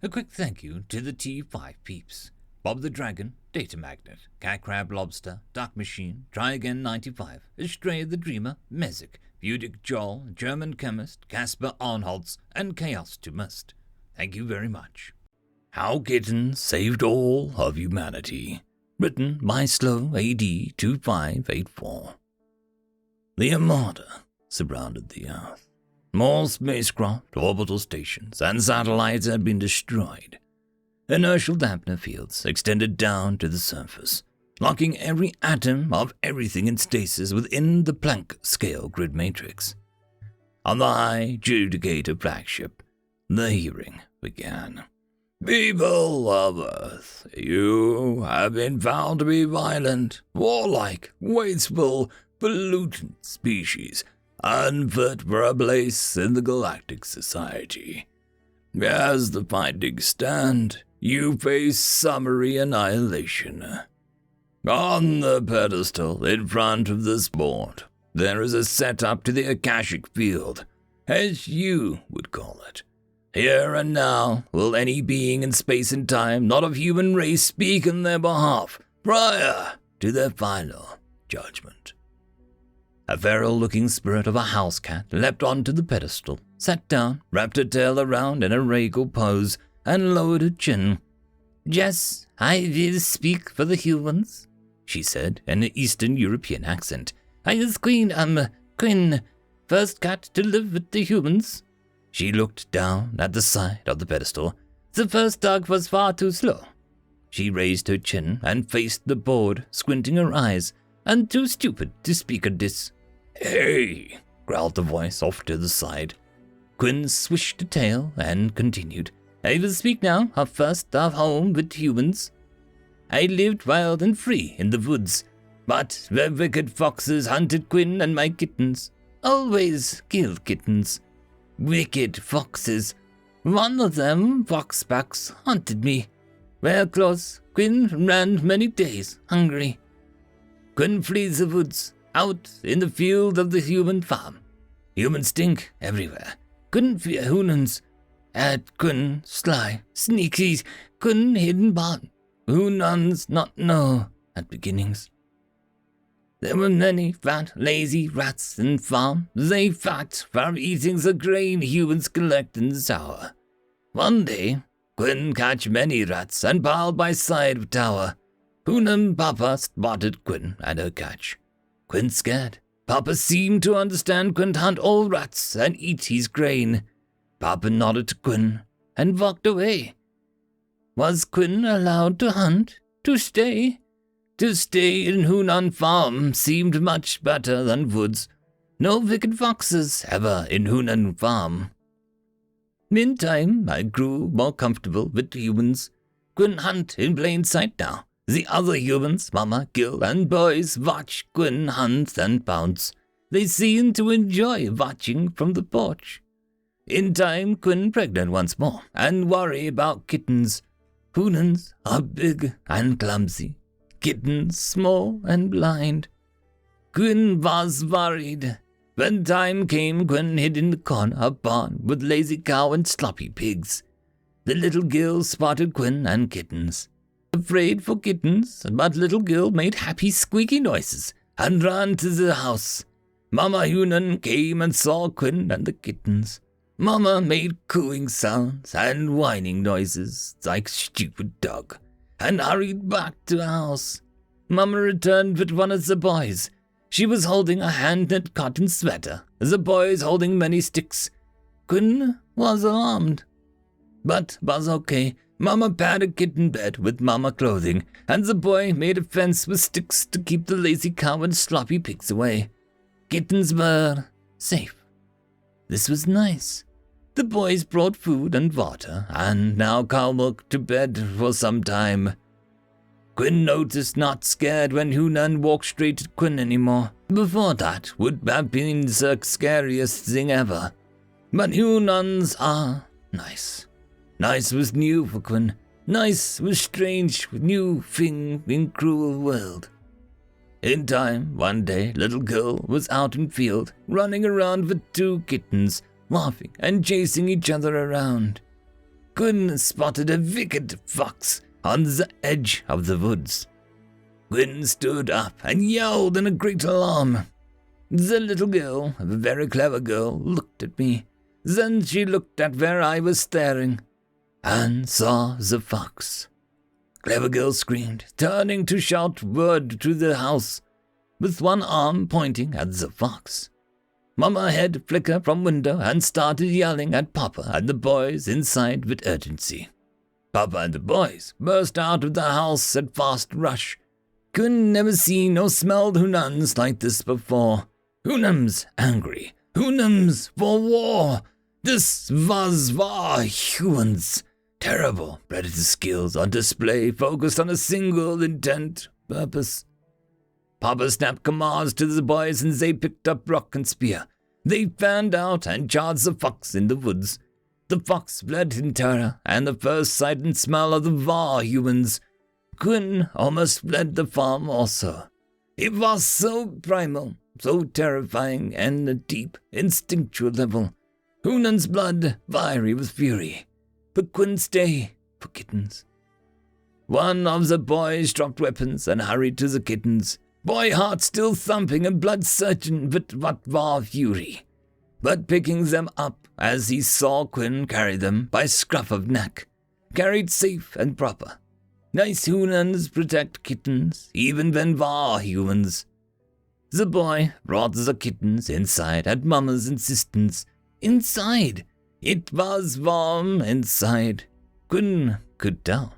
A quick thank you to the T5 peeps. Bob the Dragon, Datamagnet, Cat Crab Lobster, DuckMachine, Try Again 95, Astraya the Dreamer, Mezec, Feudic Jarl, Germanchemist, Casper Arnholtz, and Chaos to Must. Thank you very much. How Kittens Saved All of Humanity. Written by Slow AD 2584. The Armada surrounded the Earth. More spacecraft, orbital stations, and satellites had been destroyed. Inertial dampener fields extended down to the surface, locking every atom of everything in stasis within the Planck-scale grid matrix. On the high Judicator flagship, the hearing began. People of Earth, you have been found to be violent, warlike, wasteful, pollutant species, unfit for a place in the galactic society. As the findings stand, you face summary annihilation. On the pedestal in front of this board, there is a setup to the Akashic Field, as you would call it. Here and now will any being in space and time not of human race speak in their behalf prior to their final judgment. A feral-looking spirit of a house cat leapt onto the pedestal, sat down, wrapped her tail around in a regal pose, and lowered her chin. "Yes, I will speak for the humans," she said in an Eastern European accent. "I is Queen, first cat to live with the humans." She looked down at the side of the pedestal. "The first dog was far too slow." She raised her chin and faced the board, squinting her eyes, "and too stupid to speak of this." "Hey," growled the voice off to the side. Quinn swished a tail and continued. "I will speak now of first of home with humans. I lived wild and free in the woods, but the wicked foxes hunted Quinn and my kittens. Always kill kittens. Wicked foxes. One of them, foxbacks, hunted me. Where close, Quinn ran many days, hungry. Quinn flees the woods, out in the field of the human farm. Humans stink everywhere. Couldn't fear Hunans. At Quinn sly, sneaky, Quinn hidden barn. Hunans not know at beginnings. There were many fat, lazy rats in farm. They fat for eating the grain humans collect in the tower. One day, Quinn catch many rats and piled by side of tower. Hunan Papa spotted Quinn and her catch. Quinn scared. Papa seemed to understand Quinn hunt all rats and eat his grain. Papa nodded to Quinn and walked away. Was Quinn allowed to hunt? To stay? To stay in Hunan farm seemed much better than woods. No wicked foxes ever in Hunan farm. Meantime, I grew more comfortable with humans. Quinn hunt in plain sight now. The other humans, Mama, Gil, and boys watch Quinn hunt and pounce. They seem to enjoy watching from the porch. In time, Quinn pregnant once more, and worry about kittens. Hunans are big and clumsy. Kittens small and blind. Quinn was worried. When time came, Quinn hid in the corner barn with lazy cow and sloppy pigs. The little Gil spotted Quinn and kittens. Afraid for kittens, but little Gil made happy squeaky noises and ran to the house. Mama Hunan came and saw Quinn and the kittens. Mama made cooing sounds and whining noises like stupid dog, and hurried back to the house. Mama returned with one of the boys. She was holding a hand-knit cotton sweater, the boys holding many sticks. Quinn was alarmed, but was okay. Mama padded a kitten bed with Mama clothing, and the boy made a fence with sticks to keep the lazy cow and sloppy pigs away. Kittens were safe. This was nice. The boys brought food and water, and now cow milk to bed for some time. Quinn noticed not scared when Hunan walked straight at Quinn anymore. Before that would have been the scariest thing ever. But Hunans are nice. Nice was new for Quinn. Nice was strange, new thing in cruel world. In time, one day, little girl was out in field, running around with two kittens, laughing and chasing each other around. Gwyn spotted a wicked fox on the edge of the woods. Gwyn stood up and yelled in a great alarm. The little girl, a very clever girl, looked at me. Then she looked at where I was staring and saw the fox. Clever girl screamed, turning to shout word to the house, with one arm pointing at the fox. Mama head flickered from window and started yelling at Papa and the boys inside with urgency. Papa and the boys burst out of the house at fast rush. Gwyn never seen or smelled Hunans like this before. Hunans angry, Hunans for war. This was humans. Terrible predator skills on display focused on a single intent, purpose. Papa snapped commands to the boys and they picked up rock and spear. They fanned out and charged the fox in the woods. The fox fled in terror, and the first sight and smell of the humans. Gwyn almost fled the farm also. It was so primal, so terrifying, and a deep, instinctual level. Hunan's blood fiery with fury. But Gwyn stay for kittens. One of the boys dropped weapons and hurried to the kittens. Boy heart still thumping and blood surging with what war fury. But picking them up as he saw Gwyn carry them by scruff of neck. Carried safe and proper. Nice Hunans protect kittens, even when war humans. The boy brought the kittens inside at Mama's insistence. Inside. It was warm inside. Gwyn could tell.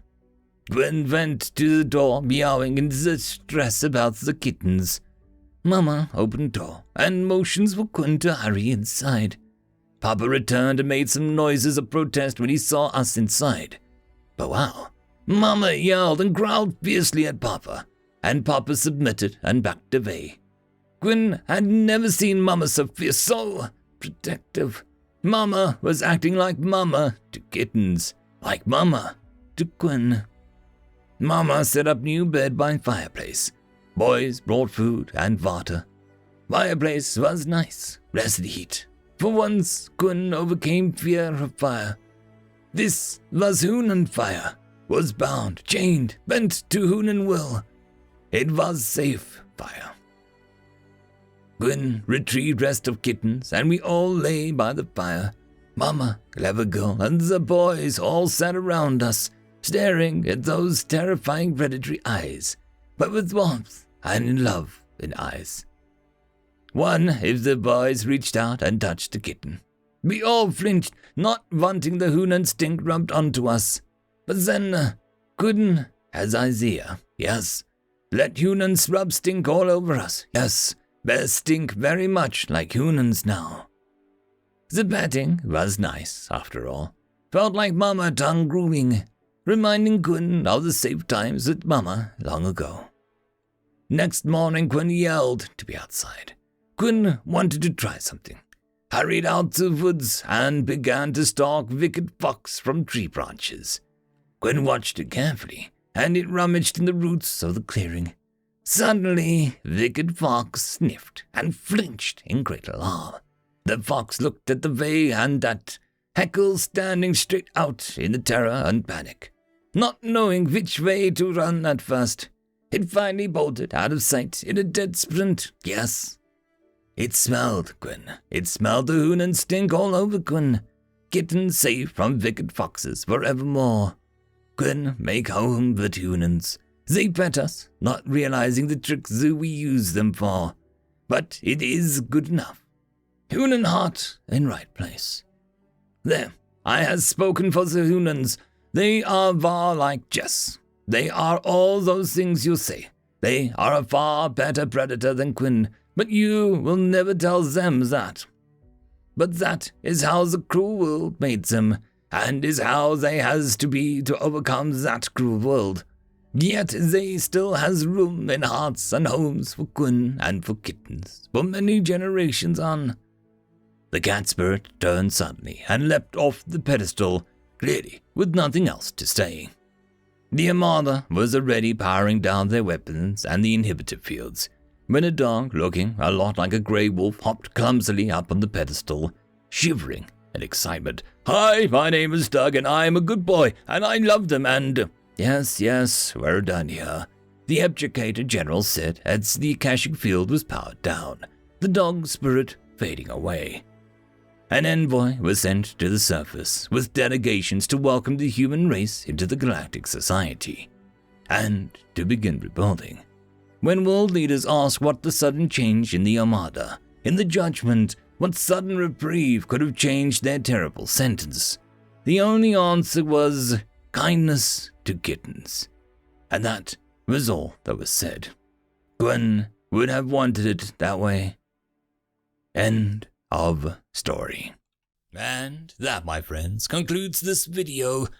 Gwyn went to the door, meowing in distress about the kittens. Mama opened door and motions for Gwyn to hurry inside. Papa returned and made some noises of protest when he saw us inside. But wow, Mama yelled and growled fiercely at Papa, and Papa submitted and backed away. Gwyn had never seen Mama so fierce, so protective. Mama was acting like Mama to kittens, like Mama to Gwyn. Mama set up new bed by fireplace. Boys brought food and water. Fireplace was nice, less heat. For once, Gwyn overcame fear of fire. This was Hunan fire, was bound, chained, bent to Hunan will. It was safe fire. Gwyn retrieved rest of kittens, and we all lay by the fire. Mama, clever girl, and the boys all sat around us, staring at those terrifying predatory eyes, but with warmth and love in eyes. One of the boys reached out and touched the kitten. We all flinched, not wanting the Hunan stink rubbed onto us. But then, Gwyn has Isaiah, yes. Let Hunans rub stink all over us, yes. They stink very much like Hunans now. The petting was nice, after all. Felt like Mama tongue grooming, reminding Gwyn of the safe times with Mama long ago. Next morning, Gwyn yelled to be outside. Gwyn wanted to try something. Hurried out to the woods and began to stalk wicked fox from tree branches. Gwyn watched it carefully, and it rummaged in the roots of the clearing. Suddenly, wicked fox sniffed and flinched in great alarm. The fox looked at the way and at Heckle standing straight out in the terror and panic, not knowing which way to run at first. It finally bolted out of sight in a dead sprint, yes. It smelled Gwyn. It smelled the Hunan stink all over Gwyn. Kitten safe from wicked foxes forevermore. Gwyn make home with Hunans. They pet us, not realizing the tricks we use them for. But it is good enough. Hunan heart in right place. There, I have spoken for the Hunans. They are far like Jess. They are all those things you say. They are a far better predator than Gwyn, but you will never tell them that. But that is how the cruel world made them, and is how they has to be to overcome that cruel world. Yet they still has room in hearts and homes for Gwyn and for kittens, for many generations on. The cat spirit turned suddenly and leapt off the pedestal, clearly with nothing else to say. The Armada was already powering down their weapons and the inhibitor fields, when a dog looking a lot like a grey wolf hopped clumsily up on the pedestal, shivering in excitement. "Hi, my name is Doug, and I'm a good boy, and I love them, and—" Yes, we're done here," the objurgator general said as the caching field was powered down, the dog spirit fading away. An envoy was sent to the surface with delegations to welcome the human race into the Galactic Society and to begin rebuilding. When world leaders asked what the sudden change in the Armada, in the judgment, what sudden reprieve could have changed their terrible sentence, the only answer was kindness to kittens. And that was all that was said. Gwen would have wanted it that way. End of story. And that, my friends, concludes this video.